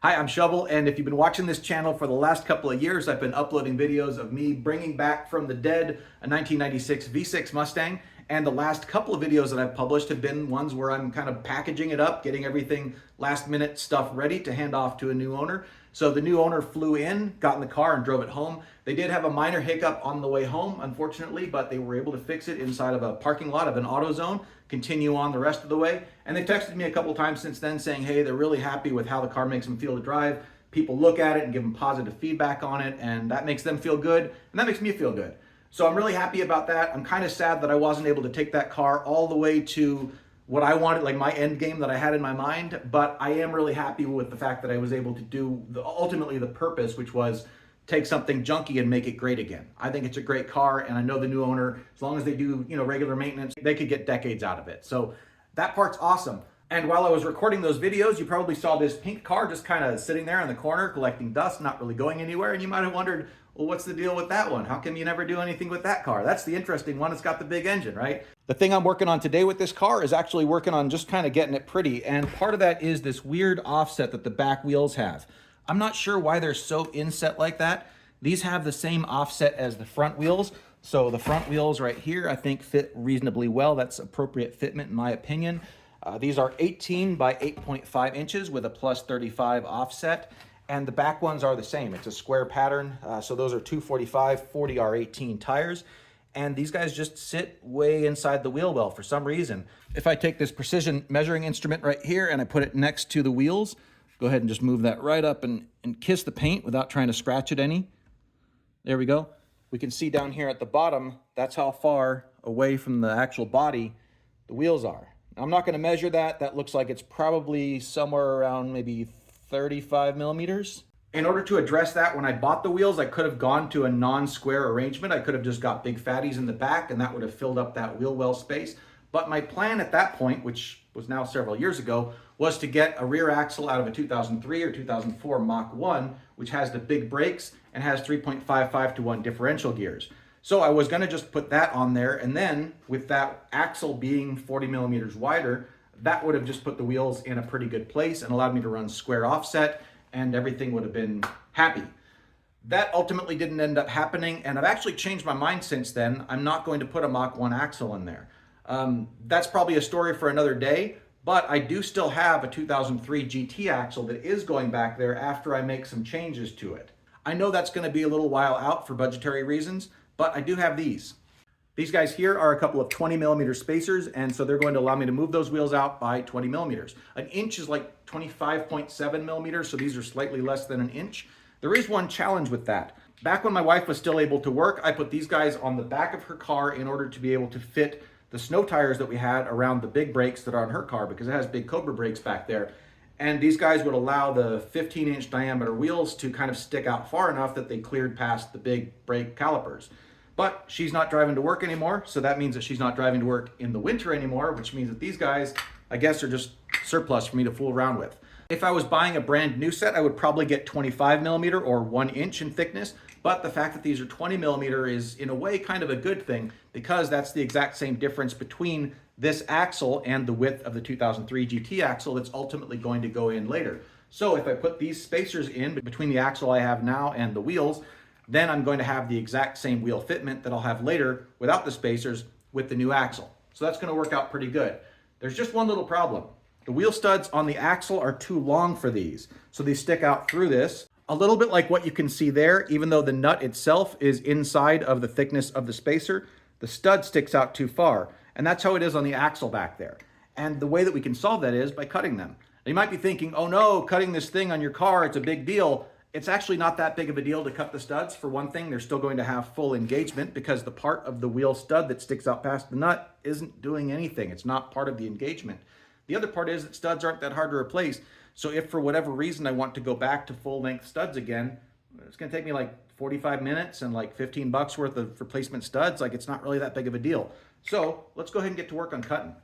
Hi, I'm Shovel, and if you've been watching this channel for the last couple of years, I've been uploading videos of me bringing back from the dead a 1996 V6 Mustang, and the last couple of videos that I've published have been ones where I'm kind of packaging it up, getting everything last minute stuff ready to hand off to a new owner. So the new owner flew in, got in the car, and drove it home. They did have a minor hiccup on the way home, unfortunately, but they were able to fix it inside of a parking lot of an AutoZone, continue on the rest of the way. And they texted me a couple times since then saying, hey, they're really happy with how the car makes them feel to drive. People look at it and give them positive feedback on it, and that makes them feel good, and that makes me feel good. So I'm really happy about that. I'm kind of sad that I wasn't able to take that car all the way to what I wanted, like my end game that I had in my mind, but I am really happy with the fact that I was able to do ultimately the purpose, which was take something junky and make it great again. I think it's a great car, and I know the new owner, as long as they do, regular maintenance, they could get decades out of it. So that part's awesome. And while I was recording those videos, you probably saw this pink car just kind of sitting there in the corner collecting dust, not really going anywhere. And you might have wondered, well, what's the deal with that one? How come you never do anything with that car? That's the interesting one. It's got the big engine, right? The thing I'm working on today with this car is actually working on just kind of getting it pretty. And part of that is this weird offset that the back wheels have. I'm not sure why they're so inset like that. These have the same offset as the front wheels. So the front wheels right here, I think fit reasonably well. That's appropriate fitment in my opinion. These are 18 by 8.5 inches with a plus 35 offset. And the back ones are the same. It's a square pattern. So those are 245, 40 R18 tires. And these guys just sit way inside the wheel well for some reason. If I take this precision measuring instrument right here and I put it next to the wheels, go ahead and just move that right up and kiss the paint without trying to scratch it any. There we go. We can see down here at the bottom, that's how far away from the actual body the wheels are. I'm not going to measure that. That looks like it's probably somewhere around maybe 35 millimeters. In order to address that, when I bought the wheels, I could have gone to a non-square arrangement. I could have just got big fatties in the back and that would have filled up that wheel well space. But my plan at that point, which was now several years ago, was to get a rear axle out of a 2003 or 2004 Mach 1, which has the big brakes and has 3.55 to 1 differential gears. So I was going to just put that on there, and then with that axle being 40 millimeters wider, that would have just put the wheels in a pretty good place and allowed me to run square offset, and everything would have been happy. That ultimately didn't end up happening, and I've actually changed my mind since then. I'm not going to put a Mach 1 axle in there. That's probably a story for another day, but I do still have a 2003 GT axle that is going back there after I make some changes to it. I know that's going to be a little while out for budgetary reasons, but I do have these. These guys here are a couple of 20 millimeter spacers, and so they're going to allow me to move those wheels out by 20 millimeters. An inch is like 25.7 millimeters, so these are slightly less than an inch. There is one challenge with that. Back when my wife was still able to work, I put these guys on the back of her car in order to be able to fit the snow tires that we had around the big brakes that are on her car, because it has big Cobra brakes back there. And these guys would allow the 15-inch diameter wheels to kind of stick out far enough that they cleared past the big brake calipers. But she's not driving to work anymore, so that means that she's not driving to work in the winter anymore, which means that these guys, I guess, are just surplus for me to fool around with. If I was buying a brand new set, I would probably get 25 millimeter or 1 inch in thickness, but the fact that these are 20 millimeter is in a way kind of a good thing, because that's the exact same difference between this axle and the width of the 2003 GT axle that's ultimately going to go in later. So if I put these spacers in between the axle I have now and the wheels, then I'm going to have the exact same wheel fitment that I'll have later without the spacers with the new axle. So that's going to work out pretty good. There's just one little problem. The wheel studs on the axle are too long for these, so they stick out through this. A little bit like what you can see there, even though the nut itself is inside of the thickness of the spacer, the stud sticks out too far. And that's how it is on the axle back there. And the way that we can solve that is by cutting them. Now, you might be thinking, oh no, cutting this thing on your car, it's a big deal. It's actually not that big of a deal to cut the studs. For one thing, they're still going to have full engagement because the part of the wheel stud that sticks out past the nut isn't doing anything. It's not part of the engagement. The other part is that studs aren't that hard to replace. So if for whatever reason I want to go back to full length studs again, it's going to take me like 45 minutes and like 15 bucks worth of replacement studs. Like, it's not really that big of a deal. So let's go ahead and get to work on cutting.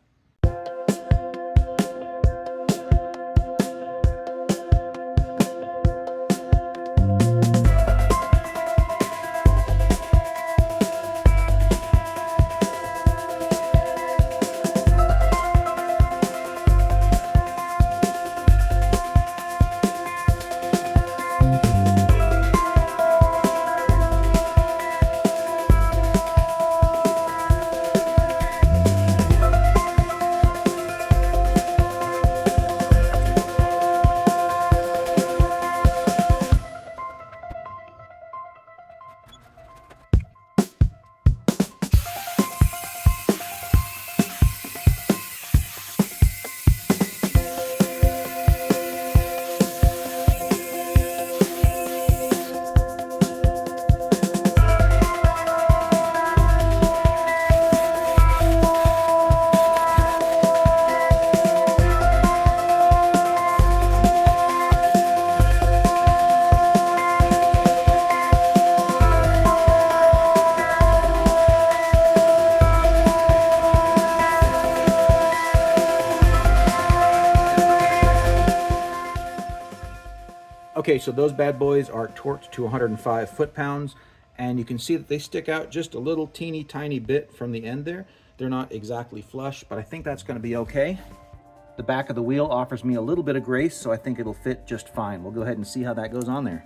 Okay, so those bad boys are torqued to 105 foot-pounds, and you can see that they stick out just a little teeny tiny bit from the end there. They're not exactly flush, but I think that's going to be okay. The back of the wheel offers me a little bit of grace, so I think it'll fit just fine. We'll go ahead and see how that goes on there.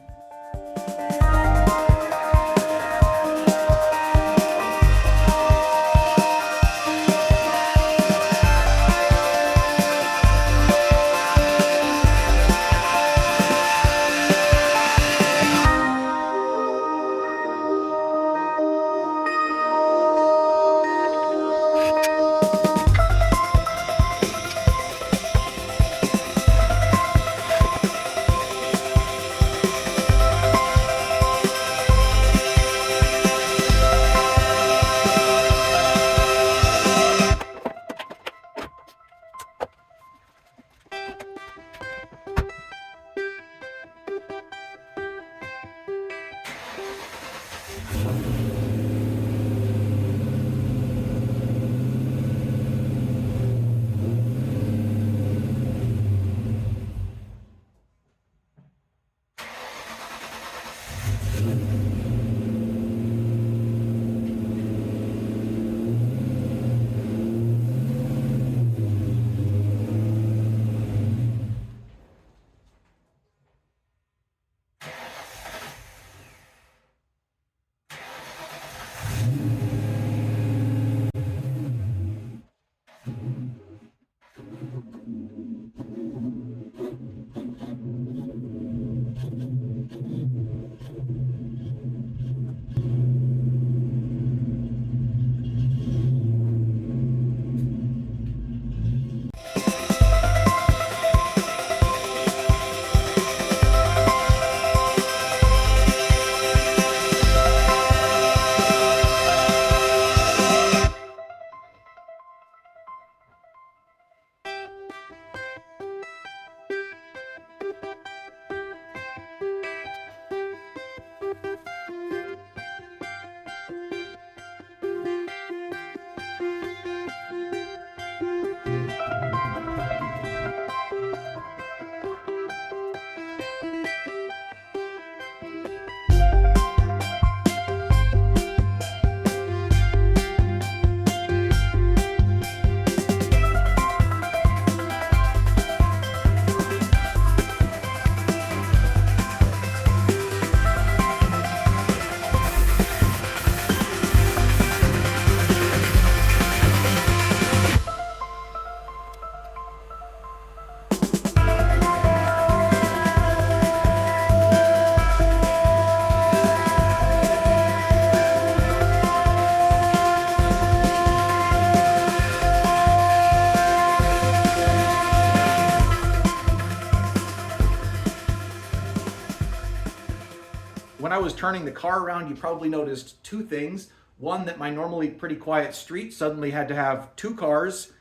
When I was turning the car around, you probably noticed two things. One, that my normally pretty quiet street suddenly had to have two cars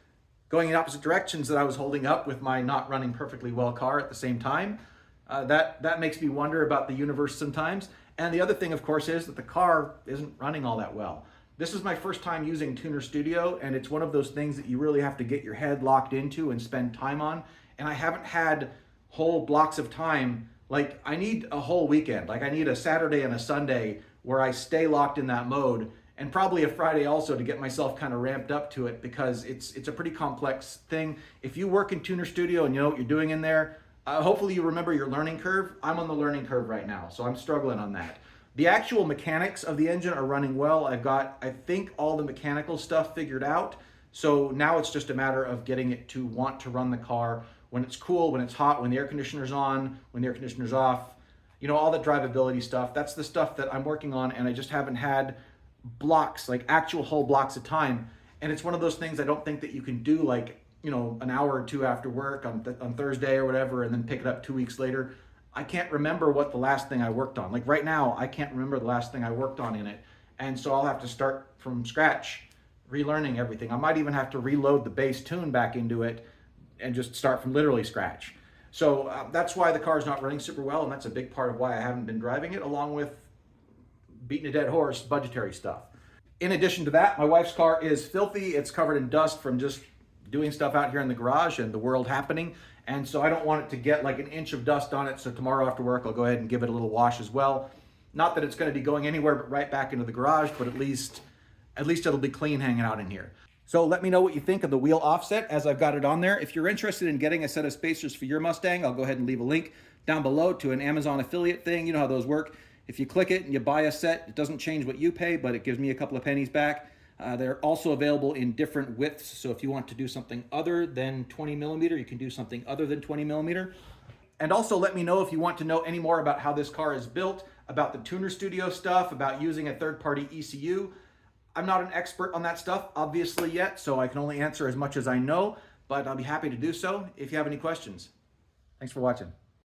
going in opposite directions that I was holding up with my not running perfectly well car at the same time. That makes me wonder about the universe sometimes. And the other thing, of course, is that the car isn't running all that well. This is my first time using Tuner Studio, and it's one of those things that you really have to get your head locked into and spend time on. And I haven't had whole blocks of time. Like, I need a whole weekend. Like, I need a Saturday and a Sunday where I stay locked in that mode, and probably a Friday also to get myself kind of ramped up to it, because it's a pretty complex thing. If you work in Tuner Studio and you know what you're doing in there, hopefully you remember your learning curve. I'm on the learning curve right now, so I'm struggling on that. The actual mechanics of the engine are running well. I've got, I think, all the mechanical stuff figured out. So now it's just a matter of getting it to want to run the car when it's cool, when it's hot, when the air conditioner's on, when the air conditioner's off, you know, all the drivability stuff. That's the stuff that I'm working on, and I just haven't had blocks, like actual whole blocks of time. And it's one of those things I don't think that you can do, like, you know, an hour or two after work on Thursday or whatever, and then pick it up 2 weeks later. I can't remember what the last thing I worked on. Like right now, I can't remember the last thing I worked on in it. And so I'll have to start from scratch, relearning everything. I might even have to reload the base tune back into it and just start from literally scratch. So that's why the car's not running super well, and that's a big part of why I haven't been driving it, along with beating a dead horse, budgetary stuff. In addition to that, my wife's car is filthy. It's covered in dust from just doing stuff out here in the garage and the world happening. And so I don't want it to get like an inch of dust on it. So tomorrow after work, I'll go ahead and give it a little wash as well. Not that it's going to be going anywhere but right back into the garage, but at least it'll be clean hanging out in here. So let me know what you think of the wheel offset as I've got it on there. If you're interested in getting a set of spacers for your Mustang, I'll go ahead and leave a link down below to an Amazon affiliate thing. You know how those work. If you click it and you buy a set, it doesn't change what you pay, but it gives me a couple of pennies back. They're also available in different widths. So if you want to do something other than 20 millimeter, you can do something other than 20 millimeter. And also let me know if you want to know any more about how this car is built, about the tuner studio stuff, about using a third-party ECU. I'm not an expert on that stuff, obviously, yet, so I can only answer as much as I know, but I'll be happy to do so if you have any questions. Thanks for watching.